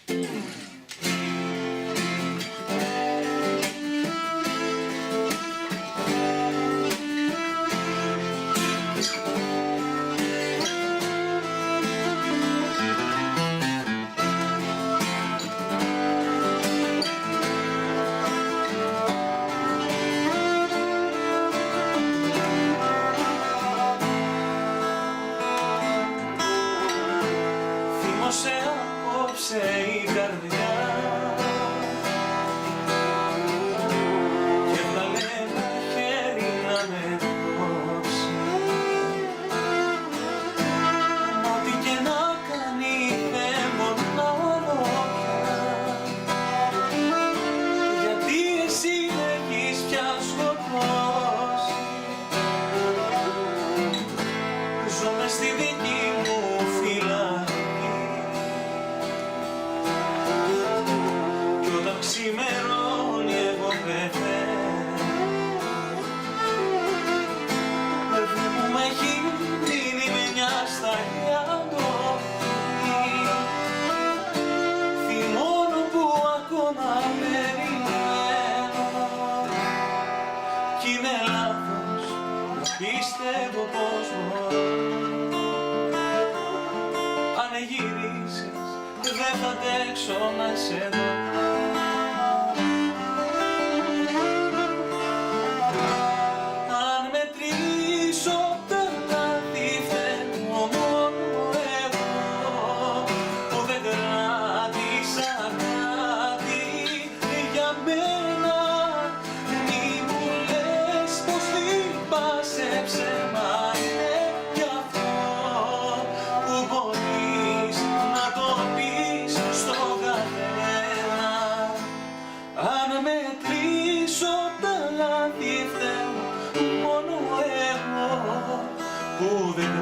Θύμωσε απόψε η καρδιά και έβγαλε ένα χέρι να με κόψει. Μα ό,τι και να κάνει δεν μπορώ πια, γιατί εσύ με έχεις πια σκοτώσει. Ζω μες στη δική μου φυλακή κι όταν ξημερώνει εγώ πεθαίνω. Παιδί μου με έχει μείνει με μια σταλιά ντροπή, θυμώνω που ακόμα περιμένω. Κι είναι λάθος να πιστεύω πως μπορώ. Αν γυρίσεις δεν θα αντέξω να σε δω. Αν μετρήσω τα λάθη φταίνω μόνο εγώ, που δεν κράτησα κάτι για μένα. Μη μου λες πως λείπασαι ψέμα, είναι γι' αυτό που μπορείς να το πεις στον καθένα. Αν μετρήσω τα λάθη φταίνω μόνο εγώ, που δεν